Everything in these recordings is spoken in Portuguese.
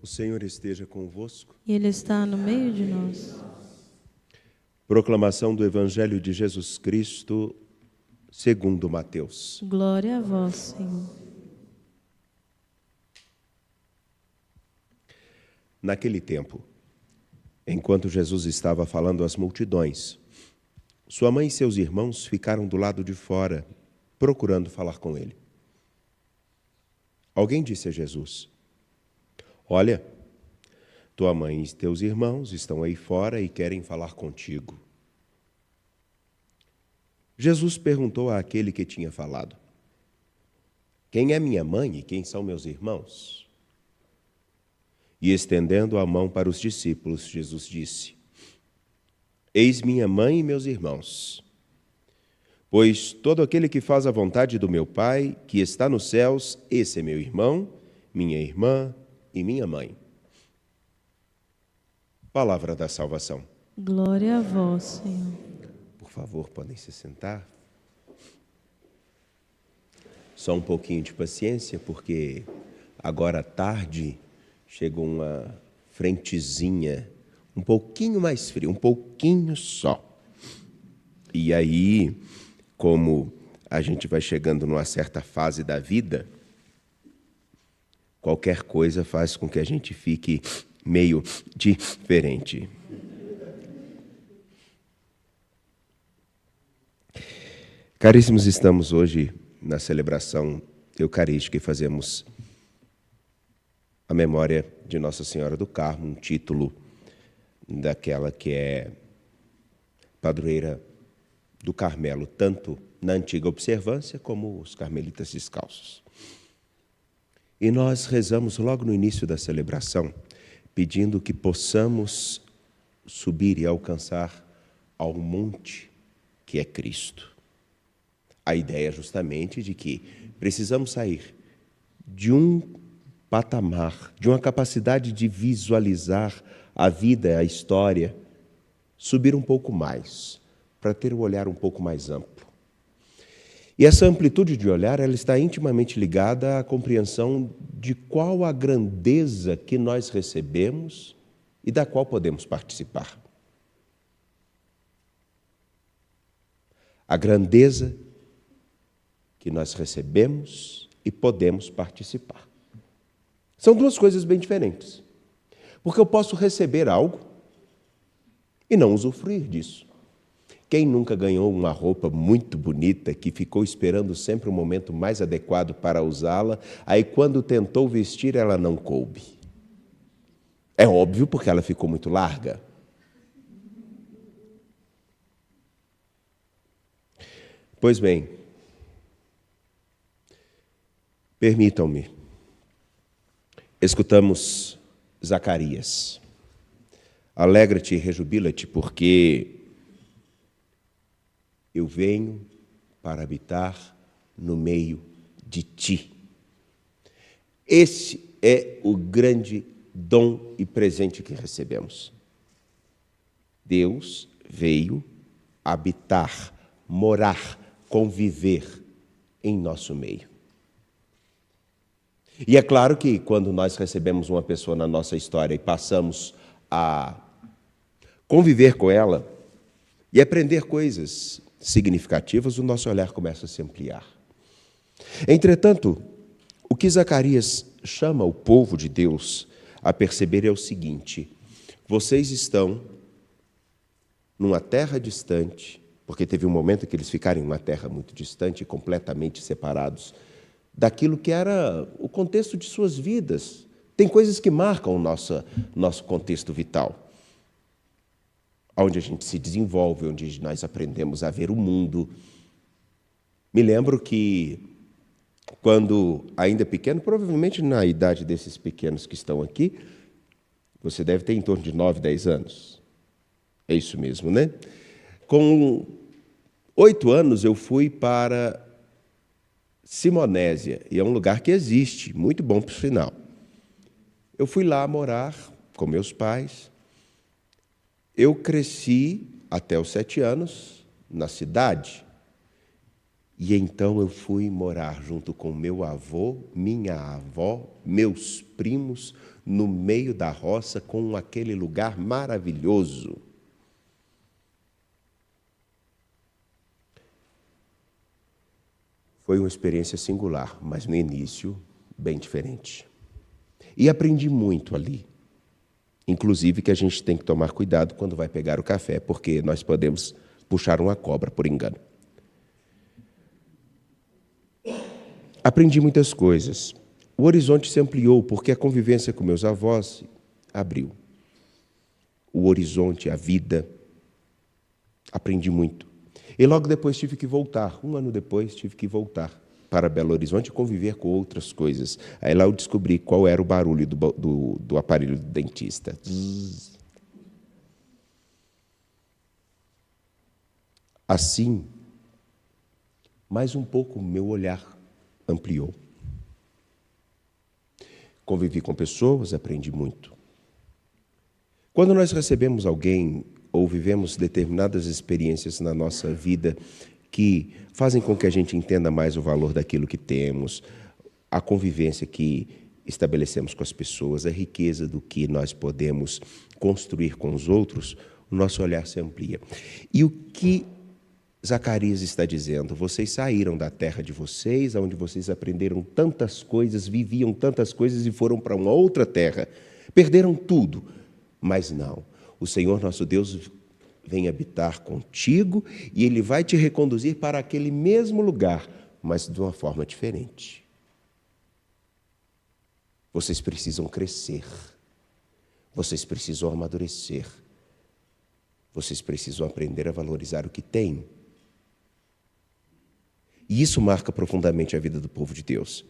Senhor esteja convosco. E Ele está no meio de nós. Proclamação do Evangelho de Jesus Cristo, segundo Mateus. Glória a vós, Senhor. Naquele tempo, enquanto Jesus estava falando às multidões, sua mãe e seus irmãos ficaram do lado de fora, procurando falar com ele. Alguém disse a Jesus: Olha, tua mãe e teus irmãos estão aí fora e querem falar contigo. Jesus perguntou àquele que tinha falado: Quem é minha mãe e quem são meus irmãos? E estendendo a mão para os discípulos, Jesus disse: Eis minha mãe e meus irmãos. Pois todo aquele que faz a vontade do meu Pai, que está nos céus, esse é meu irmão, minha irmã e minha mãe. Palavra da salvação. Glória a vós, Senhor. Por favor, podem se sentar. Só um pouquinho de paciência, porque agora à tarde chegou uma frentezinha um pouquinho mais fria, um pouquinho só. E aí, como a gente vai chegando numa certa fase da vida, qualquer coisa faz com que a gente fique meio diferente. Caríssimos, estamos hoje na celebração eucarística e fazemos a memória de Nossa Senhora do Carmo, um título daquela que é padroeira do Carmelo, tanto na antiga observância como os carmelitas descalços. E nós rezamos logo no início da celebração, pedindo que possamos subir e alcançar ao monte que é Cristo. A ideia é justamente de que precisamos sair de um patamar, de uma capacidade de visualizar a vida, a história, subir um pouco mais, para ter um olhar um pouco mais amplo. E essa amplitude de olhar, ela está intimamente ligada à compreensão de qual a grandeza que nós recebemos e da qual podemos participar. A grandeza que nós recebemos e podemos participar. São duas coisas bem diferentes. Porque eu posso receber algo e não usufruir disso. Quem nunca ganhou uma roupa muito bonita que ficou esperando sempre o momento mais adequado para usá-la, aí quando tentou vestir ela não coube? É óbvio, porque ela ficou muito larga. Pois bem, permitam-me, escutamos Zacarias. Alegra-te e rejubila-te, porque eu venho para habitar no meio de ti. Esse é o grande dom e presente que recebemos. Deus veio habitar, morar, conviver em nosso meio. E é claro que quando nós recebemos uma pessoa na nossa história e passamos a conviver com ela e aprender coisas significativas, o nosso olhar começa a se ampliar. Entretanto, o que Zacarias chama o povo de Deus a perceber é o seguinte: vocês estão numa terra distante, porque teve um momento que eles ficaram em uma terra muito distante, completamente separados daquilo que era o contexto de suas vidas. Tem coisas que marcam o nosso contexto vital, onde a gente se desenvolve, onde nós aprendemos a ver o mundo. Me lembro que, quando ainda pequeno, provavelmente na idade desses pequenos que estão aqui, você deve ter em torno de 9, 10 anos. É isso mesmo, né? Com 8 anos eu fui para Simonésia, e é um lugar que existe, muito bom por sinal. Eu fui lá morar com meus pais. Eu cresci até os 7 anos na cidade. E então eu fui morar junto com meu avô, minha avó, meus primos, no meio da roça, com aquele lugar maravilhoso. Foi uma experiência singular, mas no início, bem diferente. E aprendi muito ali. Inclusive que a gente tem que tomar cuidado quando vai pegar o café, porque nós podemos puxar uma cobra por engano. Aprendi muitas coisas. O horizonte se ampliou, porque a convivência com meus avós abriu. O horizonte, a vida. Aprendi muito. E logo depois tive que voltar. 1 ano depois tive que voltar para Belo Horizonte e conviver com outras coisas. Aí lá eu descobri qual era o barulho do aparelho do dentista. Assim, mais um pouco meu olhar ampliou. Convivi com pessoas, aprendi muito. Quando nós recebemos alguém ou vivemos determinadas experiências na nossa vida que fazem com que a gente entenda mais o valor daquilo que temos, a convivência que estabelecemos com as pessoas, a riqueza do que nós podemos construir com os outros, o nosso olhar se amplia. E o que Zacarias está dizendo? Vocês saíram da terra de vocês, onde vocês aprenderam tantas coisas, viviam tantas coisas e foram para uma outra terra. Perderam tudo, mas não. O Senhor nosso Deus vem habitar contigo e Ele vai te reconduzir para aquele mesmo lugar, mas de uma forma diferente. Vocês precisam crescer. Vocês precisam amadurecer. Vocês precisam aprender a valorizar o que têm. E isso marca profundamente a vida do povo de Deus,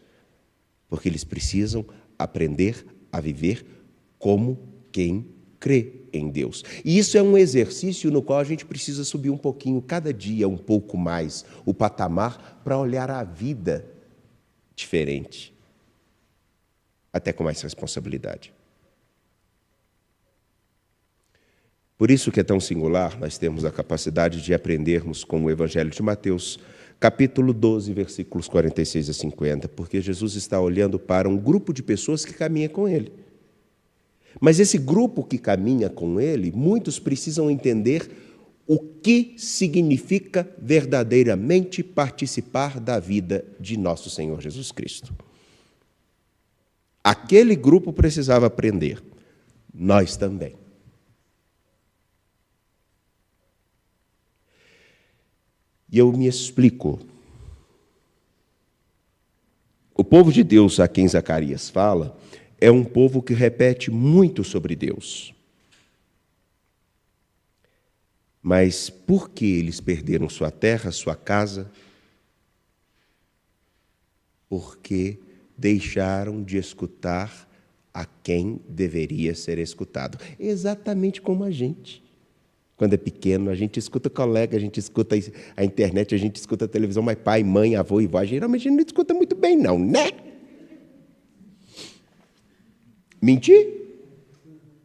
porque eles precisam aprender a viver como quem crê em Deus. E isso é um exercício no qual a gente precisa subir um pouquinho, cada dia um pouco mais, o patamar para olhar a vida diferente, até com mais responsabilidade. Por isso que é tão singular, nós temos a capacidade de aprendermos com o Evangelho de Mateus, capítulo 12, versículos 46 a 50, porque Jesus está olhando para um grupo de pessoas que caminha com Ele. Mas esse grupo que caminha com Ele, muitos precisam entender o que significa verdadeiramente participar da vida de nosso Senhor Jesus Cristo. Aquele grupo precisava aprender, nós também. E eu me explico. O povo de Deus a quem Zacarias fala é um povo que repete muito sobre Deus. Mas por que eles perderam sua terra, sua casa? Porque deixaram de escutar a quem deveria ser escutado. Exatamente como a gente. Quando é pequeno, a gente escuta colega, a gente escuta a internet, a gente escuta a televisão, mas pai, mãe, avô e vó, geralmente a gente não escuta muito bem, não, né? Mentir?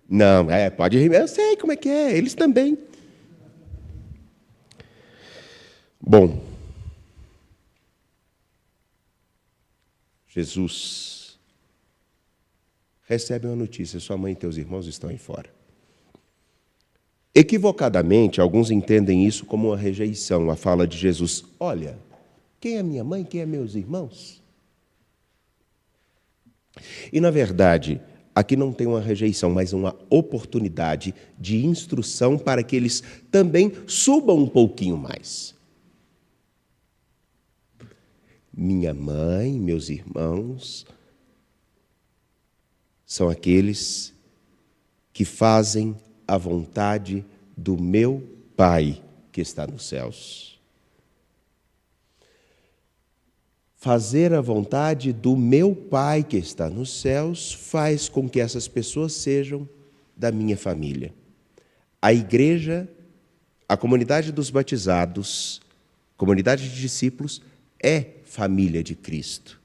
Não, pode rir, eu sei como é que é, eles também. Bom, Jesus recebe uma notícia, sua mãe e teus irmãos estão aí fora. Equivocadamente, alguns entendem isso como uma rejeição, a fala de Jesus. Olha, quem é minha mãe, quem é meus irmãos? E, na verdade, aqui não tem uma rejeição, mas uma oportunidade de instrução para que eles também subam um pouquinho mais. Minha mãe, meus irmãos, são aqueles que fazem a vontade do meu Pai que está nos céus. Fazer a vontade do meu Pai que está nos céus faz com que essas pessoas sejam da minha família. A igreja, a comunidade dos batizados, comunidade de discípulos, é família de Cristo,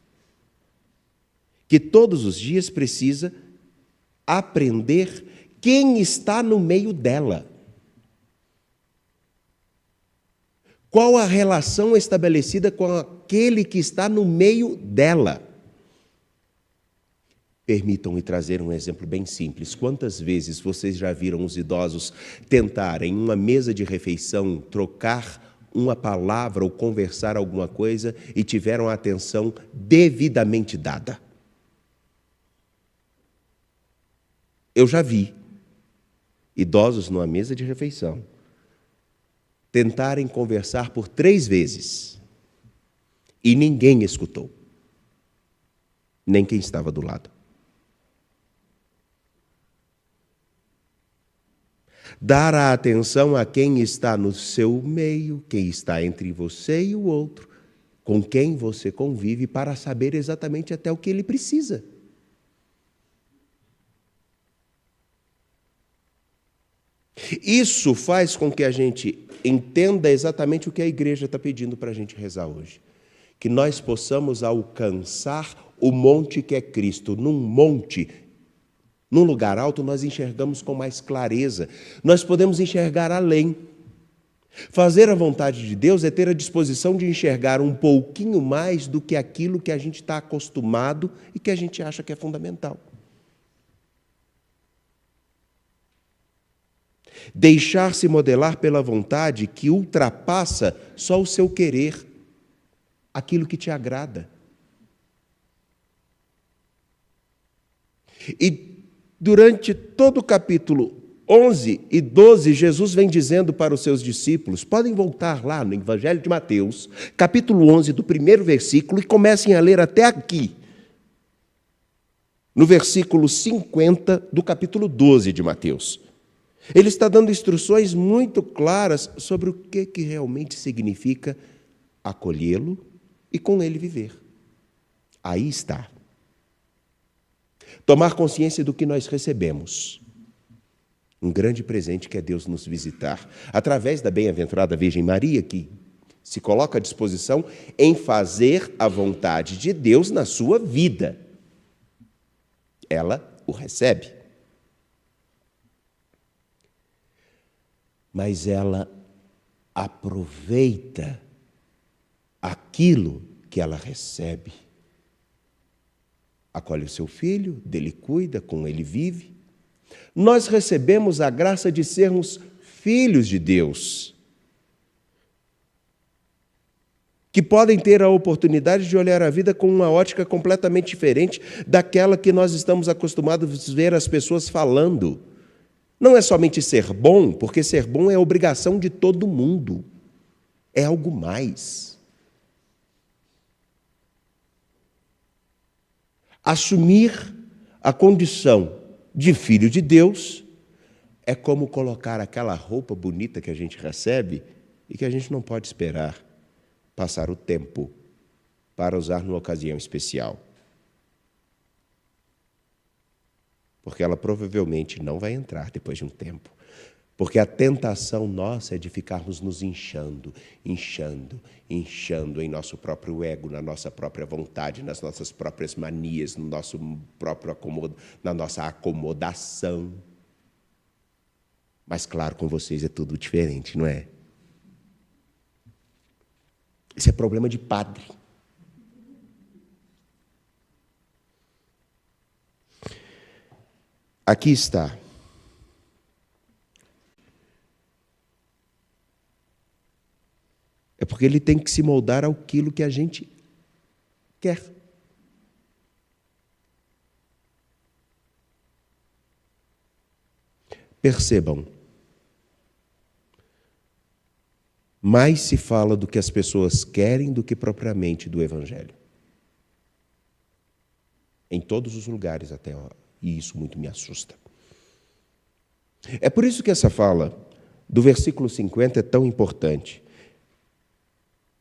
que todos os dias precisa aprender quem está no meio dela. Qual a relação estabelecida com aquele que está no meio dela? Permitam-me trazer um exemplo bem simples. Quantas vezes vocês já viram os idosos tentarem, em uma mesa de refeição, trocar uma palavra ou conversar alguma coisa e tiveram a atenção devidamente dada? Eu já vi idosos numa mesa de refeição tentarem conversar por 3 vezes e ninguém escutou, nem quem estava do lado. Dar a atenção a quem está no seu meio, quem está entre você e o outro, com quem você convive, para saber exatamente até o que ele precisa. Isso faz com que a gente entenda exatamente o que a igreja está pedindo para a gente rezar hoje. Que nós possamos alcançar o monte que é Cristo. Num monte, num lugar alto, nós enxergamos com mais clareza. Nós podemos enxergar além. Fazer a vontade de Deus é ter a disposição de enxergar um pouquinho mais do que aquilo que a gente está acostumado e que a gente acha que é fundamental. Deixar-se modelar pela vontade que ultrapassa só o seu querer, aquilo que te agrada. E durante todo o capítulo 11 e 12, Jesus vem dizendo para os seus discípulos, podem voltar lá no Evangelho de Mateus, capítulo 11, do primeiro versículo, e comecem a ler até aqui, no versículo 50 do capítulo 12 de Mateus. Ele está dando instruções muito claras sobre o que realmente significa acolhê-lo e com ele viver. Aí está. Tomar consciência do que nós recebemos. Um grande presente que é Deus nos visitar, através da bem-aventurada Virgem Maria, que se coloca à disposição em fazer a vontade de Deus na sua vida. Ela o recebe. Mas ela aproveita aquilo que ela recebe. Acolhe o seu filho, dele cuida, com ele vive. Nós recebemos a graça de sermos filhos de Deus, que podem ter a oportunidade de olhar a vida com uma ótica completamente diferente daquela que nós estamos acostumados a ver as pessoas falando. Não é somente ser bom, porque ser bom é obrigação de todo mundo. É algo mais. Assumir a condição de filho de Deus é como colocar aquela roupa bonita que a gente recebe e que a gente não pode esperar passar o tempo para usar numa ocasião especial. Porque ela provavelmente não vai entrar depois de um tempo. Porque a tentação nossa é de ficarmos nos inchando em nosso próprio ego, na nossa própria vontade, nas nossas próprias manias, no nosso próprio na nossa acomodação. Mas claro, com vocês é tudo diferente, não é? Isso é problema de padre. Aqui está. É porque ele tem que se moldar àquilo que a gente quer. Percebam, mais se fala do que as pessoas querem do que propriamente do Evangelho. Em todos os lugares até, e isso muito me assusta. É por isso que essa fala do versículo 50 é tão importante.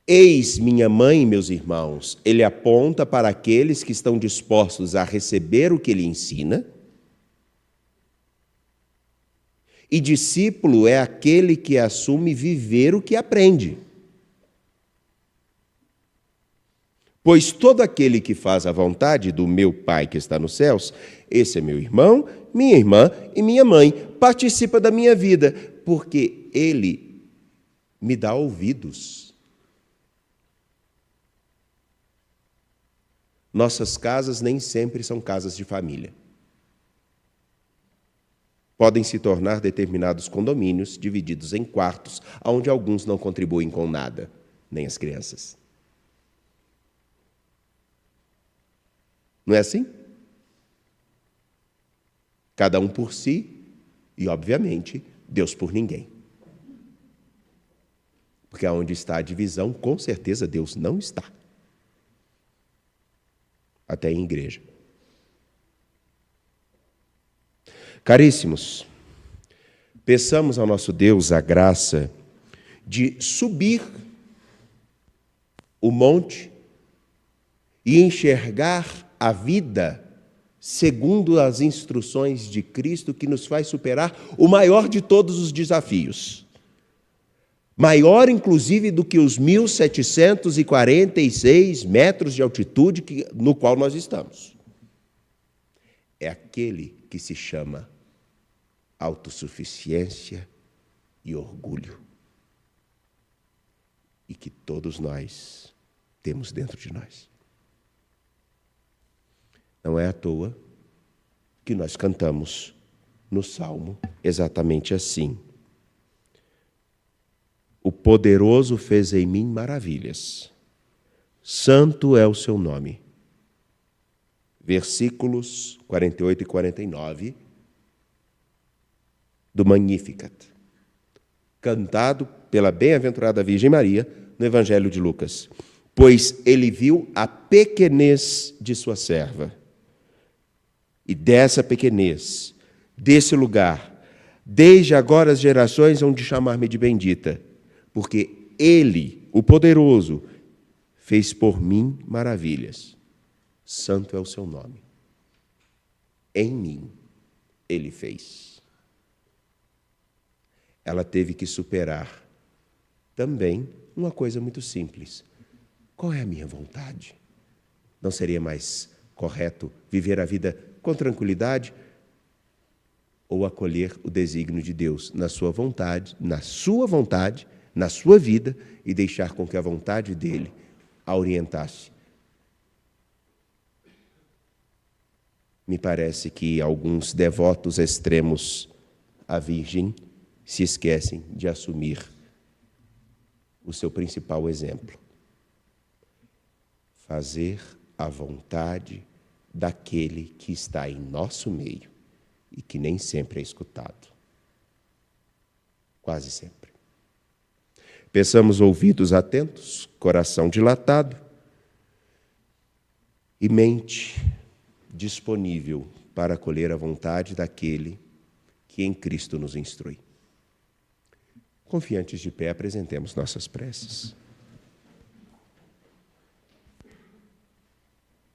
Eis minha mãe e meus irmãos. Ele aponta para aqueles que estão dispostos a receber o que ele ensina. E discípulo é aquele que assume viver o que aprende. Pois todo aquele que faz a vontade do meu Pai que está nos céus, esse é meu irmão, minha irmã e minha mãe, participa da minha vida, porque ele me dá ouvidos. Nossas casas nem sempre são casas de família. Podem se tornar determinados condomínios divididos em quartos, onde alguns não contribuem com nada, nem as crianças. Não é assim? Cada um por si e, obviamente, Deus por ninguém. Porque aonde está a divisão, com certeza Deus não está. Até em igreja. Caríssimos, peçamos ao nosso Deus a graça de subir o monte e enxergar a vida segundo as instruções de Cristo, que nos faz superar o maior de todos os desafios. Maior, inclusive, do que os 1.746 metros de altitude no qual nós estamos. É aquele que se chama autossuficiência e orgulho. E que todos nós temos dentro de nós. Não é à toa que nós cantamos no Salmo exatamente assim. O poderoso fez em mim maravilhas. Santo é o seu nome. Versículos 48 e 49 do Magnificat, cantado pela bem-aventurada Virgem Maria no Evangelho de Lucas. Pois ele viu a pequenez de sua serva. E dessa pequenez, desse lugar, desde agora as gerações hão de chamar-me de bendita, porque ele, o poderoso, fez por mim maravilhas. Santo é o seu nome. Em mim, ele fez. Ela teve que superar também uma coisa muito simples. Qual é a minha vontade? Não seria mais correto viver a vida com tranquilidade ou acolher o desígnio de Deus na sua vontade, na sua vida e deixar com que a vontade dele a orientasse? Me parece que alguns devotos extremos à Virgem se esquecem de assumir o seu principal exemplo. Fazer a vontade daquele que está em nosso meio e que nem sempre é escutado. Quase sempre. Peçamos ouvidos atentos, coração dilatado e mente disponível para acolher a vontade daquele que em Cristo nos instrui. Confiantes de pé, apresentemos nossas preces.